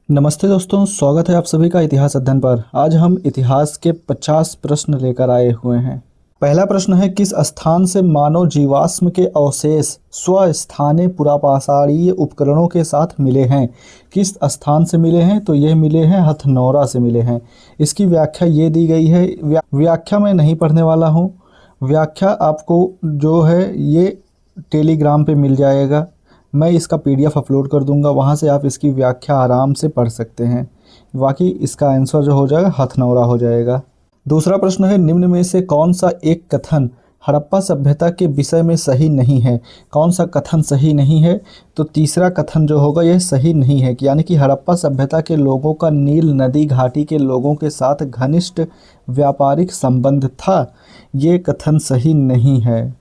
नमस्ते दोस्तों, स्वागत है आप सभी का इतिहास अध्ययन पर। आज हम इतिहास के 50 प्रश्न लेकर आए हुए हैं। पहला प्रश्न है, किस स्थान से मानव जीवाश्म के अवशेष स्वस्थानीय पुरापाषाणीय उपकरणों के साथ मिले हैं? किस स्थान से मिले हैं? तो ये मिले हैं हथनौरा से मिले हैं। इसकी व्याख्या ये दी गई है। व्याख्या मैं नहीं पढ़ने वाला हूँ। व्याख्या आपको जो है ये टेलीग्राम पे मिल जाएगा। मैं इसका पीडीएफ अपलोड कर दूंगा, वहाँ से आप इसकी व्याख्या आराम से पढ़ सकते हैं। बाकी इसका आंसर जो हो जाएगा हथनौरा हो जाएगा। दूसरा प्रश्न है, निम्न में से कौन सा एक कथन हड़प्पा सभ्यता के विषय में सही नहीं है? कौन सा कथन सही नहीं है? तो तीसरा कथन जो होगा यह सही नहीं है, यानी कि हड़प्पा सभ्यता के लोगों का नील नदी घाटी के लोगों के साथ घनिष्ठ व्यापारिक संबंध था। ये कथन सही नहीं है।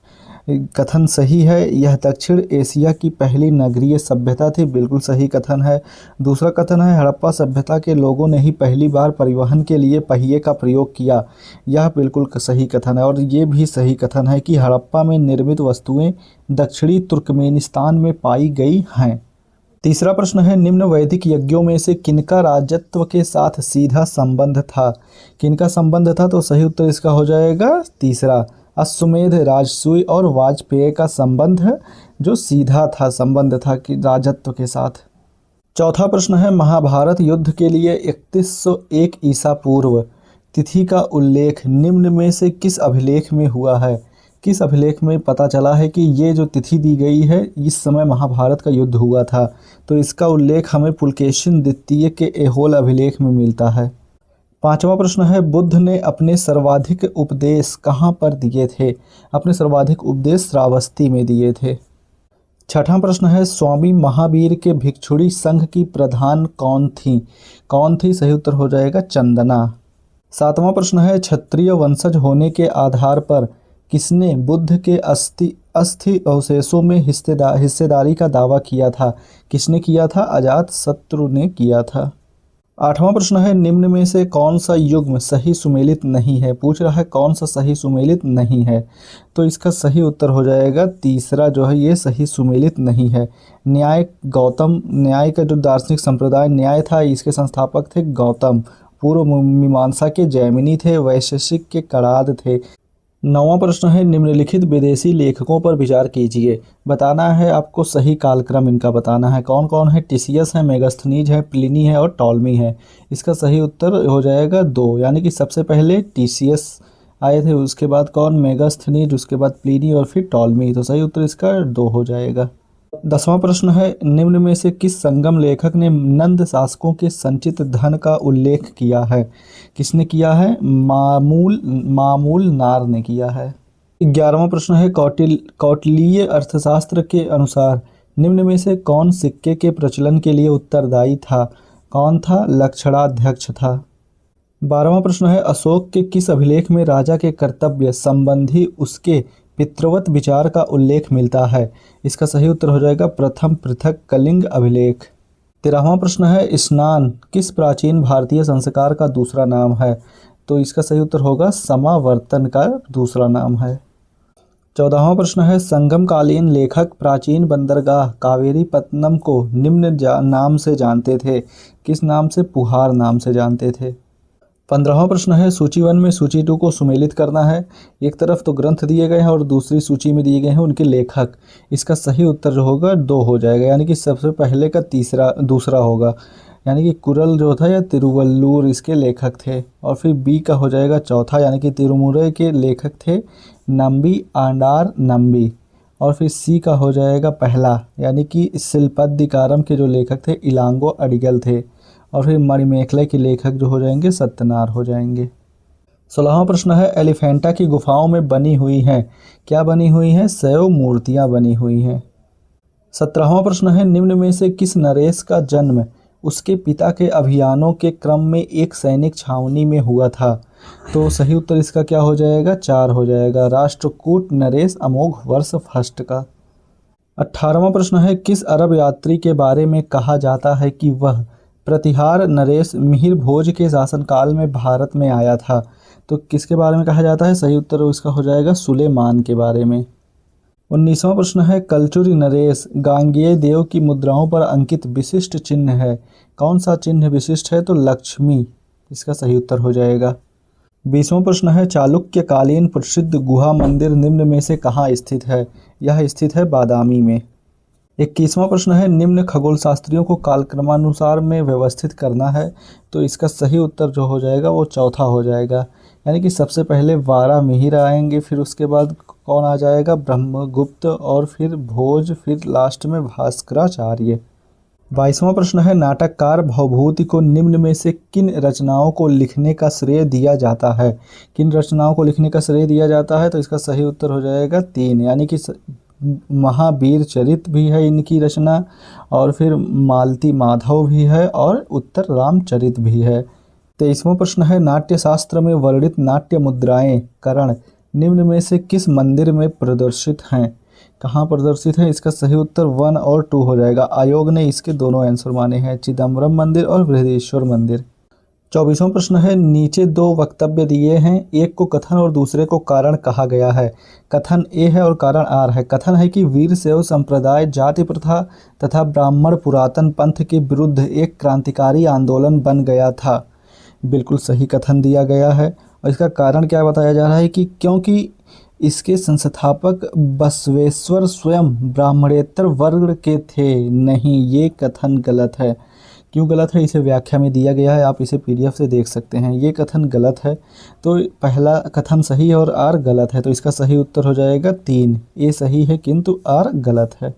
कथन सही है, यह दक्षिण एशिया की पहली नगरीय सभ्यता थी। बिल्कुल सही कथन है। दूसरा कथन है, हड़प्पा सभ्यता के लोगों ने ही पहली बार परिवहन के लिए पहिए का प्रयोग किया। यह बिल्कुल सही कथन है। और ये भी सही कथन है कि हड़प्पा में निर्मित वस्तुएं दक्षिणी तुर्कमेनिस्तान में पाई गई हैं। तीसरा प्रश्न है, निम्न वैदिक यज्ञों में से किनका राजत्व के साथ सीधा संबंध था? किनका संबंध था? तो सही उत्तर इसका हो जाएगा तीसरा, अश्वमेध, राजसूय और वाजपेय का संबंध जो सीधा था, संबंध था कि राजत्व के साथ। चौथा प्रश्न है, महाभारत युद्ध के लिए 3101 ईसा पूर्व तिथि का उल्लेख निम्न में से किस अभिलेख में हुआ है? किस अभिलेख में पता चला है कि ये जो तिथि दी गई है इस समय महाभारत का युद्ध हुआ था? तो इसका उल्लेख हमें पुलकेशिन द्वितीय के ऐहोल अभिलेख में मिलता है। पांचवा प्रश्न है, बुद्ध ने अपने सर्वाधिक उपदेश कहाँ पर दिए थे? अपने सर्वाधिक उपदेश श्रावस्ती में दिए थे। छठा प्रश्न है, स्वामी महावीर के भिक्षुणी संघ की प्रधान कौन थी? कौन थी? सही उत्तर हो जाएगा चंदना। सातवां प्रश्न है, क्षत्रिय वंशज होने के आधार पर किसने बुद्ध के अस्थि अवशेषों में हिस्सेदारी का दावा किया था? किसने किया था? अजातशत्रु ने किया था। आठवां प्रश्न है, निम्न में से कौन सा युग्म सही सुमेलित नहीं है? पूछ रहा है कौन सा सही सुमेलित नहीं है। तो इसका सही उत्तर हो जाएगा तीसरा, जो है ये सही सुमेलित नहीं है। न्याय गौतम, न्याय का जो दार्शनिक संप्रदाय न्याय था इसके संस्थापक थे गौतम। पूर्व मीमांसा के जैमिनी थे। वैशेषिक के कणाद थे। नौवां प्रश्न है, निम्नलिखित विदेशी लेखकों पर विचार कीजिए। बताना है आपको सही कालक्रम, इनका बताना है। कौन कौन है? टिसियस है, मेगास्थनीज है, प्लिनी है और टॉलमी है। इसका सही उत्तर हो जाएगा 2, यानी कि सबसे पहले टिसियस आए थे, उसके बाद कौन? मेगास्थनीज, उसके बाद प्लिनी और फिर टॉलमी। तो सही उत्तर इसका 2 हो जाएगा। 10वां प्रश्न है, निम्न में से किस संगम लेखक ने नंद शासकों के संचित धन का उल्लेख किया है? किसने किया है? मामूल नार ने किया है। 11वां प्रश्न है, कौटिल्य अर्थशास्त्र के अनुसार निम्न में से कौन सिक्के के प्रचलन के लिए उत्तरदायी था? कौन था? लक्षणाध्यक्ष था। 12वां प्रश्न है, अशोक के किस अभिलेख में राजा के कर्तव्य संबंधी उसके पितृवत विचार का उल्लेख मिलता है? इसका सही उत्तर हो जाएगा प्रथम पृथक कलिंग अभिलेख। 13वां प्रश्न है, स्नान किस प्राचीन भारतीय संस्कार का दूसरा नाम है? तो इसका सही उत्तर होगा समावर्तन का दूसरा नाम है। 14वां प्रश्न है, संगमकालीन लेखक प्राचीन बंदरगाह कावेरीपत्तनम को निम्न नाम से जानते थे। किस नाम से? पुहार नाम से जानते थे। 15वां प्रश्न है, सूची 1 में सूची 2 को सुमेलित करना है। एक तरफ तो ग्रंथ दिए गए हैं और दूसरी सूची में दिए गए हैं उनके लेखक। इसका सही उत्तर जो होगा 2 हो जाएगा, यानी कि सबसे पहले का दूसरा होगा, यानी कि कुरल जो था या तिरुवल्लुर इसके लेखक थे। और फिर बी का हो जाएगा चौथा, यानी कि तिरुमुरई के लेखक थे नंबी आंडार नंबी। और फिर सी का हो जाएगा पहला, यानी कि शिल्पद्दिकारम के जो लेखक थे इलांगो अडिगल थे। और फिर मणिमेखला के लेखक जो हो जाएंगे सत्यनार हो जाएंगे। 16वां प्रश्न है, एलिफेंटा की गुफाओं में बनी हुई हैं, क्या बनी हुई हैं? शैव मूर्तियां बनी हुई हैं। 17वां प्रश्न है, निम्न में से किस नरेश का जन्म उसके पिता के अभियानों के क्रम में एक सैनिक छावनी में हुआ था? तो सही उत्तर इसका क्या हो जाएगा? 4 हो जाएगा, राष्ट्रकूट नरेश अमोघ वर्ष फर्स्ट का। 18वां प्रश्न है, किस अरब यात्री के बारे में कहा जाता है कि वह प्रतिहार नरेश मिहिर भोज के शासनकाल में भारत में आया था? तो किसके बारे में कहा जाता है? सही उत्तर इसका हो जाएगा सुलेमान के बारे में। 19वां प्रश्न है कलचुरी नरेश गांगेय देव की मुद्राओं पर अंकित विशिष्ट चिन्ह है। कौन सा चिन्ह विशिष्ट है? तो लक्ष्मी इसका सही उत्तर हो जाएगा। 20वां प्रश्न है चालुक्यकालीन प्रसिद्ध गुहा मंदिर निम्न में से कहाँ स्थित है? यह स्थित है बादामी में। 21वां प्रश्न है निम्न खगोल शास्त्रियों को कालक्रमानुसार में व्यवस्थित करना है। तो इसका सही उत्तर जो हो जाएगा वो चौथा हो जाएगा, यानी कि सबसे पहले वारामिहिर आएंगे, फिर उसके बाद कौन आ जाएगा? ब्रह्मगुप्त, और फिर भोज, फिर लास्ट में भास्कराचार्य। 22वां प्रश्न है नाटककार भवभूति को निम्न में से किन रचनाओं को लिखने का श्रेय दिया जाता है? किन रचनाओं को लिखने का श्रेय दिया जाता है? तो इसका सही उत्तर हो जाएगा 3, यानी कि महावीर चरित भी है इनकी रचना, और फिर मालती माधव भी है, और उत्तर रामचरित भी है। 23वां प्रश्न है नाट्य शास्त्र में वर्णित नाट्य मुद्राएं करण निम्न में से किस मंदिर में प्रदर्शित हैं? कहाँ प्रदर्शित है? इसका सही उत्तर 1 और 2 हो जाएगा। आयोग ने इसके दोनों आंसर माने हैं, चिदम्बरम मंदिर और बृहदेश्वर मंदिर। 24वां प्रश्न है नीचे 2 वक्तव्य दिए हैं, एक को कथन और दूसरे को कारण कहा गया है। कथन ए है और कारण आर है। कथन है कि वीरशैव संप्रदाय जाति प्रथा तथा ब्राह्मण पुरातन पंथ के विरुद्ध एक क्रांतिकारी आंदोलन बन गया था। बिल्कुल सही कथन दिया गया है। और इसका कारण क्या बताया जा रहा है कि क्योंकि इसके संस्थापक बसवेश्वर स्वयं ब्राह्मणेतर वर्ग के थे। नहीं, ये कथन गलत है। क्यों गलत है इसे व्याख्या में दिया गया है, आप इसे पीडीएफ से देख सकते हैं। ये कथन गलत है, तो पहला कथन सही है और आर गलत है, तो इसका सही उत्तर हो जाएगा 3। ए सही है किंतु आर गलत है।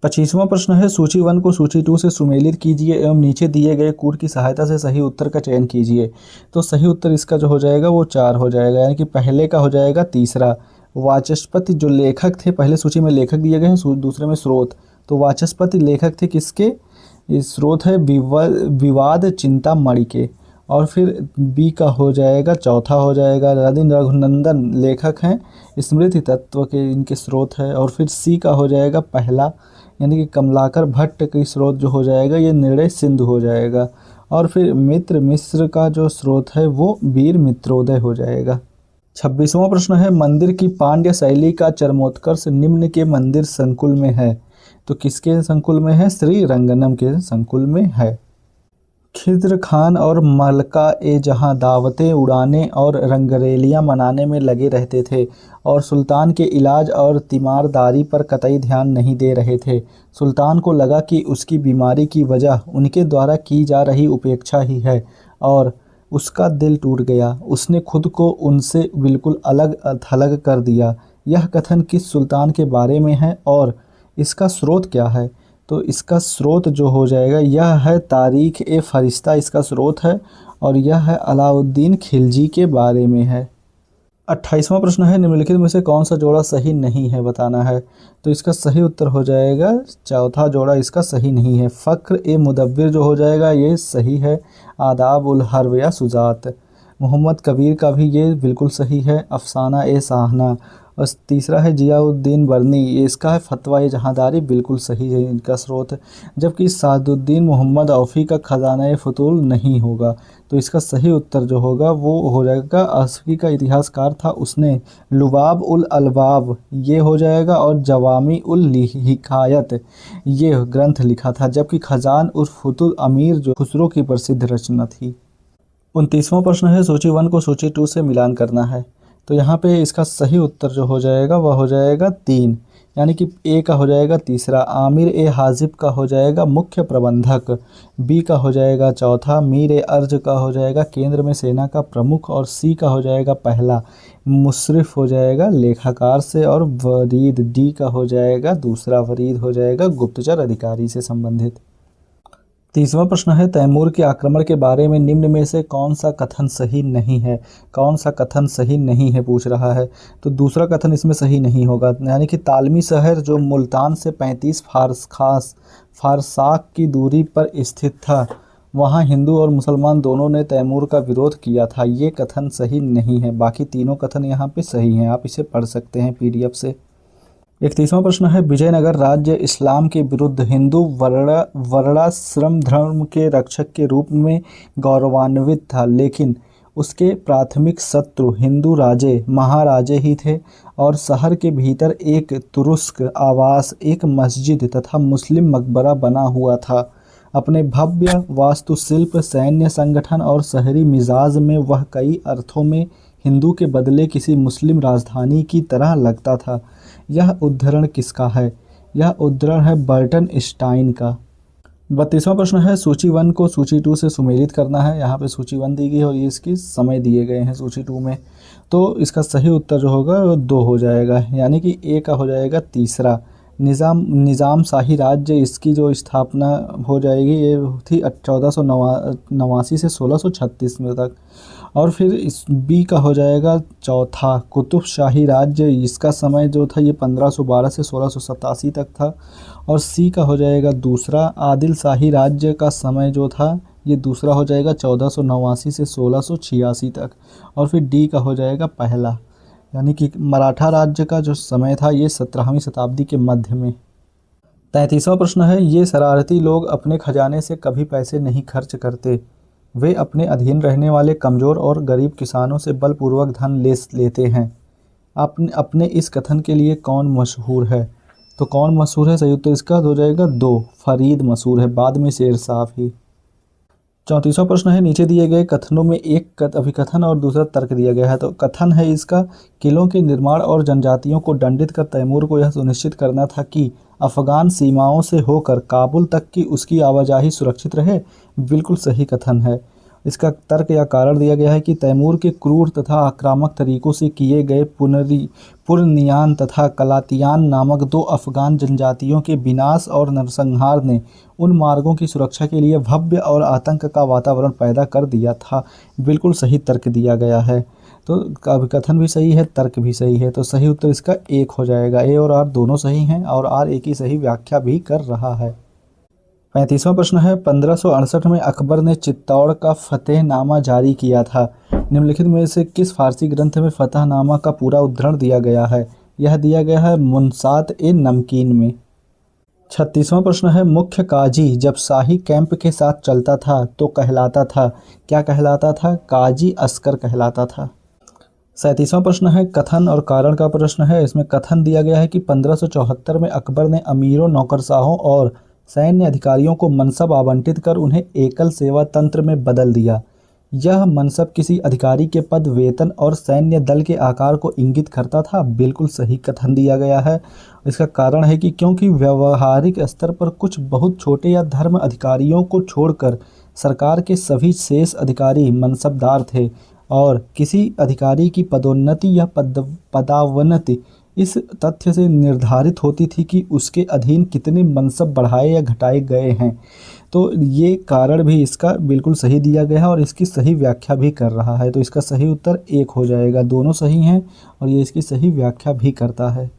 25वां प्रश्न है सूची 1 को सूची 2 से सुमेलित कीजिए एवं नीचे दिए गए कूट की सहायता से सही उत्तर का चयन कीजिए। तो सही उत्तर इसका जो हो जाएगा वो 4 हो जाएगा, यानी कि पहले का हो जाएगा तीसरा। वाचस्पति जो लेखक थे, पहले सूची में लेखक दिए गए हैं, दूसरे में स्रोत। तो वाचस्पति लेखक थे किसके? स्रोत है विवाद चिंतामणि के। और फिर बी का हो जाएगा चौथा हो जाएगा रविंद्र रघुनंदन लेखक हैं, स्मृति तत्व के इनके स्रोत है। और फिर सी का हो जाएगा पहला, यानी कि कमलाकर भट्ट के स्रोत जो हो जाएगा ये निर्णय सिंधु हो जाएगा। और फिर मिश्र का जो स्रोत है वो वीर मित्रोदय हो जाएगा। 26वां प्रश्न है मंदिर की पांड्य शैली का चरमोत्कर्ष निम्न के मंदिर संकुल में है। तो किसके संकुल में है? श्री रंगनम के संकुल में है। खिज्र खान और मलका ए जहां दावतें उड़ाने और रंगरेलियां मनाने में लगे रहते थे और सुल्तान के इलाज और तीमारदारी पर कतई ध्यान नहीं दे रहे थे। सुल्तान को लगा कि उसकी बीमारी की वजह उनके द्वारा की जा रही उपेक्षा ही है और उसका दिल टूट गया। उसने खुद को उनसे बिल्कुल अलग थलग कर दिया। यह कथन किस सुल्तान के बारे में है और इसका स्रोत क्या है? तो इसका स्रोत जो हो जाएगा यह है तारीख ए फरिश्ता, इसका स्रोत है, और यह है अलाउद्दीन खिलजी के बारे में है। 28वां प्रश्न है निम्नलिखित में से कौन सा जोड़ा सही नहीं है बताना है। तो इसका सही उत्तर हो जाएगा चौथा जोड़ा इसका सही नहीं है। फ़क्र ए मुदव्विर जो हो जाएगा ये सही है। आदाब उल हर्ब या सुजात। मोहम्मद कबीर का भी ये बिल्कुल सही है। अफसाना ए साहना। और तीसरा है जियाउद्दीन बरनी, ये इसका है फतवा ए जहांदारी, बिल्कुल सही है इनका स्रोत। जबकि सादुद्दीन मोहम्मद औफ़ी का खजाना ए फतूल नहीं होगा। तो इसका सही उत्तर जो होगा वो हो जाएगा असफ़ी का इतिहासकार था, उसने लुबाब उल अलबाब ये हो जाएगा और जवामी उल हिकायत ये ग्रंथ लिखा था। जबकि खजान उल फतूल अमीर जो खुसरो की प्रसिद्ध रचना थी। 29वां प्रश्न है सूची 1 को सूची 2 से मिलान करना है। तो यहाँ पे इसका सही उत्तर जो हो जाएगा वह हो जाएगा 3, यानी कि ए का हो जाएगा तीसरा। आमिर ए हाजिब का हो जाएगा मुख्य प्रबंधक। बी का हो जाएगा चौथा। मीर ए अर्ज का हो जाएगा केंद्र में सेना का प्रमुख। और सी का हो जाएगा पहला मुशर्रिफ हो जाएगा लेखाकार से। और वरीद डी का हो जाएगा दूसरा। वरीद हो जाएगा गुप्तचर अधिकारी से संबंधित। 30वां प्रश्न है तैमूर के आक्रमण के बारे में निम्न में से कौन सा कथन सही नहीं है? कौन सा कथन सही नहीं है पूछ रहा है। तो दूसरा कथन इसमें सही नहीं होगा, यानी कि तालमी शहर जो मुल्तान से 35 फारसाक की दूरी पर स्थित था, वहाँ हिंदू और मुसलमान दोनों ने तैमूर का विरोध किया था। ये कथन सही नहीं है। बाकी तीनों कथन यहाँ पे सही हैं, आप इसे पढ़ सकते हैं पीडीएफ से। 31वां प्रश्न है विजयनगर राज्य इस्लाम के विरुद्ध हिंदू वर्णाश्रम धर्म के रक्षक के रूप में गौरवान्वित था, लेकिन उसके प्राथमिक शत्रु हिंदू राजे महाराजे ही थे और शहर के भीतर एक तुरुस्क आवास, एक मस्जिद तथा मुस्लिम मकबरा बना हुआ था। अपने भव्य वास्तुशिल्प, सैन्य संगठन और शहरी मिजाज में वह कई अर्थों में हिंदू के बदले किसी मुस्लिम राजधानी की तरह लगता था। यह उद्धरण किसका है? यह उद्धरण है बर्टन स्टाइन का। 32वां प्रश्न है, सूची 1 को सूची 2 से सुमेलित करना है। यहाँ पे सूची 1 दी गई है और ये इसकी समय दिए गए हैं सूची 2 में। तो इसका सही उत्तर जो होगा वो 2 हो जाएगा, यानी कि ए का हो जाएगा तीसरा। निज़ाम शाही राज्य, इसकी जो स्थापना हो जाएगी ये थी 1489 से 1636 में तक। और फिर इस बी का हो जाएगा चौथा कुतुब शाही राज्य, इसका समय जो था ये 1512 से 1687 तक था। और सी का हो जाएगा दूसरा आदिल शाही राज्य का समय जो था ये दूसरा हो जाएगा 1489 से 1686 तक। और फिर डी का हो जाएगा पहला, यानी कि मराठा राज्य का जो समय था ये 17वीं शताब्दी के मध्य में। 33वां प्रश्न है, ये शरारती लोग अपने खजाने से कभी पैसे नहीं खर्च करते। वे अपने अधीन रहने वाले कमज़ोर और गरीब किसानों से बलपूर्वक धन ले लेते हैं। अपने इस कथन के लिए कौन मशहूर है? तो कौन मशहूर है? सही उत्तर इसका हो जाएगा 2, फरीद मशहूर है, बाद में शेर शाह ही। 34वां प्रश्न है, नीचे दिए गए कथनों में एक अभिकथन और दूसरा तर्क दिया गया है। तो कथन है इसका, किलों के निर्माण और जनजातियों को दंडित कर तैमूर को यह सुनिश्चित करना था कि अफगान सीमाओं से होकर काबुल तक की उसकी आवाजाही सुरक्षित रहे। बिल्कुल सही कथन है। इसका तर्क या कारण दिया गया है कि तैमूर के क्रूर तथा आक्रामक तरीकों से किए गए पुरनियान तथा कलातियान नामक 2 अफगान जनजातियों के विनाश और नरसंहार ने उन मार्गों की सुरक्षा के लिए भव्य और आतंक का वातावरण पैदा कर दिया था। बिल्कुल सही तर्क दिया गया है। तो कथन भी सही है, तर्क भी सही है। तो सही उत्तर इसका 1 हो जाएगा। ए और आर दोनों सही हैं और आर ए की सही व्याख्या भी कर रहा है। 35वां प्रश्न है, 1568 में अकबर ने चित्तौड़ का फतेहनामा जारी किया था। निम्नलिखित में से किस फारसी ग्रंथ में फतहनामा का पूरा उद्धरण दिया गया है? यह दिया गया है मुनसात ए नमकीन में। 36वां प्रश्न है, मुख्य काजी जब शाही कैंप के साथ चलता था तो कहलाता था, क्या कहलाता था? काजी अस्कर कहलाता था। 37वां प्रश्न है, कथन और कारण का प्रश्न है। इसमें कथन दिया गया है कि 1574 में अकबर ने अमीरों, नौकरशाहों और सैन्य अधिकारियों को मनसब आवंटित कर उन्हें एकल सेवा तंत्र में बदल दिया। यह मनसब किसी अधिकारी के पद, वेतन और सैन्य दल के आकार को इंगित करता था। बिल्कुल सही कथन दिया गया है। इसका कारण है कि क्योंकि व्यवहारिक स्तर पर कुछ बहुत छोटे या धर्म अधिकारियों को छोड़कर सरकार के सभी शेष अधिकारी मनसबदार थे और किसी अधिकारी की पदोन्नति या पदावनति इस तथ्य से निर्धारित होती थी कि उसके अधीन कितने मनसब बढ़ाए या घटाए गए हैं। तो ये कारण भी इसका बिल्कुल सही दिया गया है और इसकी सही व्याख्या भी कर रहा है। तो इसका सही उत्तर 1 हो जाएगा। दोनों सही हैं और ये इसकी सही व्याख्या भी करता है।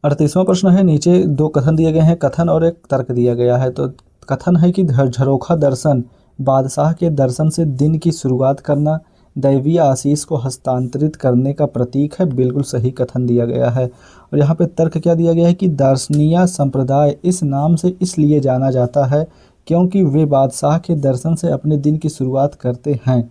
38वां प्रश्न है, नीचे 2 कथन दिए गए हैं, कथन और एक तर्क दिया गया है। तो कथन है कि झरोखा दर्शन बादशाह के दर्शन से दिन की शुरुआत करना दैवीय आशीष को हस्तांतरित करने का प्रतीक है। बिल्कुल सही कथन दिया गया है। और यहाँ पे तर्क क्या दिया गया है कि दार्शनिया संप्रदाय इस नाम से इसलिए जाना जाता है क्योंकि वे बादशाह के दर्शन से अपने दिन की शुरुआत करते हैं।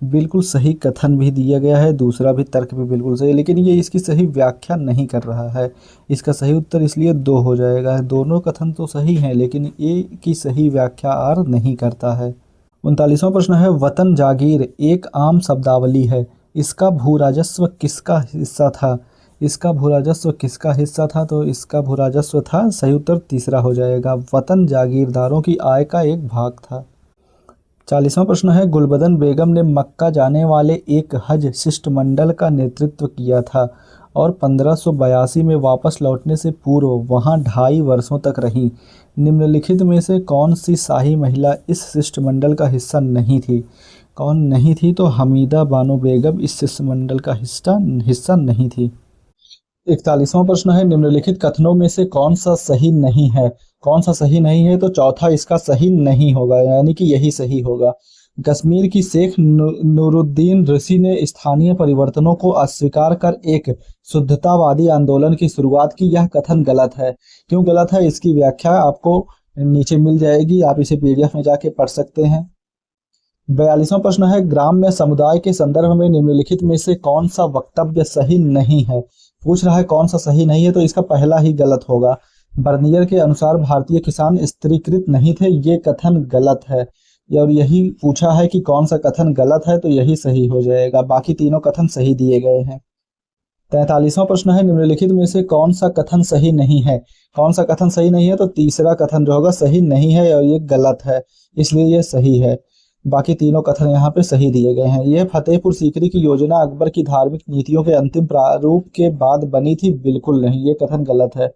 बिल्कुल सही कथन भी दिया गया है, दूसरा भी तर्क भी बिल्कुल सही, लेकिन ये इसकी सही व्याख्या नहीं कर रहा है। इसका सही उत्तर इसलिए 2 हो जाएगा। दोनों कथन तो सही हैं लेकिन ए की सही व्याख्या आर नहीं करता है। 39वां प्रश्न है, वतन जागीर एक आम शब्दावली है, इसका भूराजस्व किसका हिस्सा था? इसका भूराजस्व किसका हिस्सा था? तो इसका भूराजस्व था, सही उत्तर तीसरा हो जाएगा, वतन जागीरदारों की आय का एक भाग था। 40वां प्रश्न है, गुलबदन बेगम ने मक्का जाने वाले एक हज शिष्टमंडल का नेतृत्व किया था और 1582 में वापस लौटने से पूर्व वहां 2.5 वर्षों तक रहीं। निम्नलिखित में से कौन सी शाही महिला इस शिष्टमंडल का हिस्सा नहीं थी? कौन नहीं थी? तो हमीदा बानो बेगम इस शिष्टमंडल का हिस्सा नहीं थी। 41वां प्रश्न है, निम्नलिखित कथनों में से कौन सा सही नहीं है? कौन सा सही नहीं है? तो चौथा इसका सही नहीं होगा, यानी कि यही सही होगा। कश्मीर की शेख नूरुद्दीन ऋषि ने स्थानीय परिवर्तनों को अस्वीकार कर एक शुद्धतावादी आंदोलन की शुरुआत की। यह कथन गलत है। क्यों गलत है? इसकी व्याख्या आपको नीचे मिल जाएगी, आप इसे PDF में जाके पढ़ सकते हैं। 42वां प्रश्न है, ग्राम्य समुदाय के संदर्भ में निम्नलिखित में से कौन सा वक्तव्य सही नहीं है। पूछ रहा है कौन सा सही नहीं है, तो इसका पहला ही गलत होगा। बर्नियर के अनुसार भारतीय किसान स्त्रीकृत नहीं थे, ये कथन गलत है। और यही पूछा है कि कौन सा कथन गलत है, तो यही सही हो जाएगा। बाकी तीनों कथन सही दिए गए हैं। 43वां प्रश्न है, निम्नलिखित में से कौन सा कथन सही नहीं है। कौन सा कथन सही नहीं है, तो तीसरा कथन जो होगा सही नहीं है और ये गलत है, इसलिए ये सही है। बाकी तीनों कथन यहाँ पे सही दिए गए हैं। यह फतेहपुर सीकरी की योजना अकबर की धार्मिक नीतियों के अंतिम प्रारूप के बाद बनी थी, बिल्कुल नहीं, ये कथन गलत है।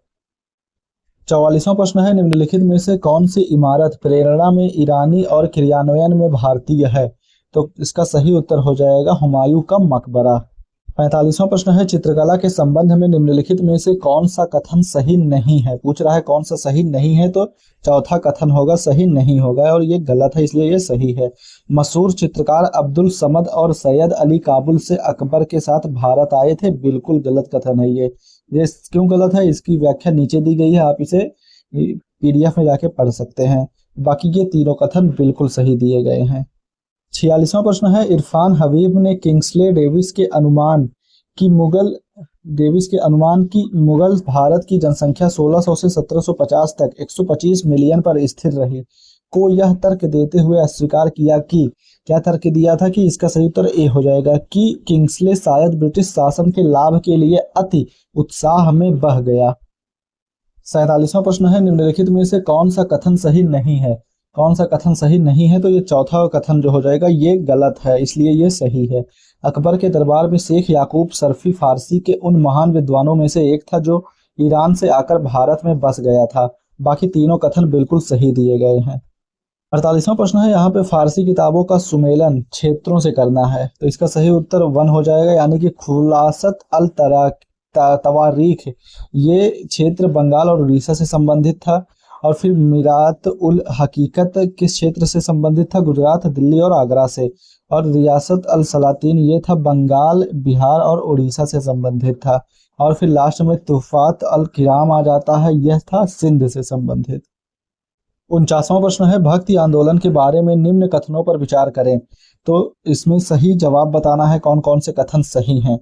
44वां प्रश्न है, निम्नलिखित में से कौन सी इमारत प्रेरणा में ईरानी और क्रियान्वयन में भारतीय है। तो इसका सही उत्तर हो जाएगा हुमायूं का मकबरा। 45वां प्रश्न है, चित्रकला के संबंध में निम्नलिखित में से कौन सा कथन सही नहीं है। पूछ रहा है कौन सा सही नहीं है, तो चौथा कथन होगा सही नहीं होगा और ये गलत है, इसलिए ये सही है। मशहूर चित्रकार अब्दुल समद और सैयद अली काबुल से अकबर के साथ भारत आए थे, बिल्कुल गलत कथन है ये क्यों गलत है, इसकी व्याख्या नीचे दी गई है, आप इसे पीडीएफ में जाके पढ़ सकते हैं। बाकी ये तीनों कथन बिल्कुल सही दिए गए हैं। 46वां प्रश्न है, इरफान हबीब ने किंग्सले डेविस के अनुमान की मुगल भारत की जनसंख्या 1600 से 1750 तक 125 मिलियन पर स्थिर रही को यह तर्क देते हुए अस्वीकार किया कि, क्या तर्क दिया था कि इसका सही उत्तर ए हो जाएगा कि किंग्सले शायद ब्रिटिश शासन के लाभ के लिए अति उत्साह में बह गया। 47वां प्रश्न है, निम्नलिखित में से कौन सा कथन सही नहीं है। कौन सा कथन सही नहीं है, तो ये चौथा कथन जो हो जाएगा ये गलत है, इसलिए ये सही है। अकबर के दरबार में शेख याकूब सर्फी फारसी के उन महान विद्वानों में से एक था जो ईरान से आकर भारत में बस गया था। बाकी तीनों कथन बिल्कुल सही दिए गए हैं। 48वां प्रश्न है, यहाँ पे फारसी किताबों का सुमेलन क्षेत्रों से करना है, तो इसका सही उत्तर 1 हो जाएगा, यानी कि खुलासत अल तवारीख, ये क्षेत्र बंगाल और उड़ीसा से संबंधित था। और फिर मिरात उल हकीकत किस क्षेत्र से संबंधित था, गुजरात, दिल्ली और आगरा से। और रियासत अल सलातीन ये था बंगाल, बिहार और उड़ीसा से संबंधित था। और फिर लास्ट में तुफात अल किराम आ जाता है, यह था सिंध से संबंधित। 49वां प्रश्न है, भक्ति आंदोलन के बारे में निम्न कथनों पर विचार करें। तो इसमें सही जवाब बताना है कौन कौन से कथन सही हैं।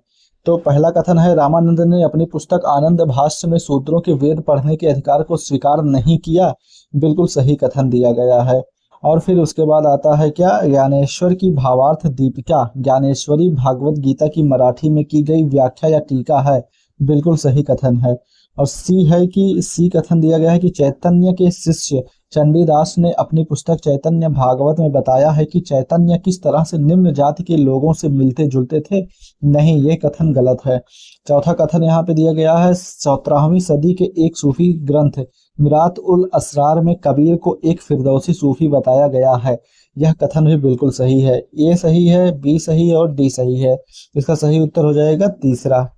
तो पहला कथन है, रामानंद ने अपनी पुस्तक आनंद भाष्य में शूद्रों के वेद पढ़ने के अधिकार को स्वीकार नहीं किया, बिल्कुल सही कथन दिया गया है। और फिर उसके बाद आता है क्या, ज्ञानेश्वर की भावार्थ दीपिका ज्ञानेश्वरी भागवत गीता की मराठी में की गई व्याख्या या टीका है, बिल्कुल सही कथन है। और सी कथन दिया गया है कि चैतन्य के शिष्य चंडीदास ने अपनी पुस्तक चैतन्य भागवत में बताया है कि चैतन्य किस तरह से निम्न जाति के लोगों से मिलते जुलते थे, नहीं, ये कथन गलत है। चौथा कथन यहाँ पे दिया गया है, 17वीं सदी के एक सूफी ग्रंथ मिरात उल असरार में कबीर को एक फिरदौसी सूफी बताया गया है, यह कथन भी बिल्कुल सही है। ए सही है, बी सही है और डी सही है, इसका सही उत्तर हो जाएगा तीसरा।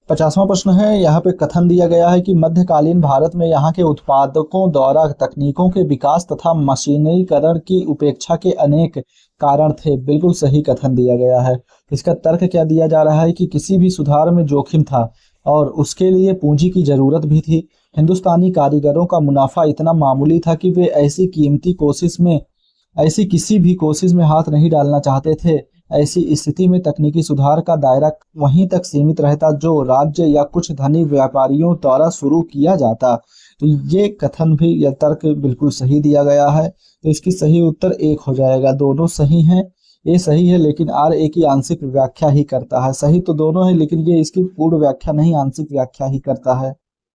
50वां प्रश्न है, यहाँ पे कथन दिया गया है कि मध्यकालीन भारत में यहाँ के उत्पादकों द्वारा तकनीकों के विकास तथा मशीनीकरण की उपेक्षा के अनेक कारण थे, बिल्कुल सही कथन दिया गया है। इसका तर्क क्या दिया जा रहा है कि किसी भी सुधार में जोखिम था और उसके लिए पूंजी की जरूरत भी थी। हिंदुस्तानी कारीगरों का मुनाफा इतना मामूली था कि वे ऐसी किसी भी कोशिश में हाथ नहीं डालना चाहते थे। ऐसी स्थिति में तकनीकी सुधार का दायरा वहीं तक सीमित रहता जो राज्य या कुछ धनी व्यापारियों द्वारा शुरू किया जाता। तो ये कथन भी या तर्क बिल्कुल सही दिया गया है, तो इसकी सही उत्तर 1 हो जाएगा। दोनों सही हैं, ये सही है लेकिन आर ए की आंशिक व्याख्या ही करता है। सही तो दोनों है लेकिन ये इसकी पूर्ण व्याख्या नहीं, आंशिक व्याख्या ही करता है।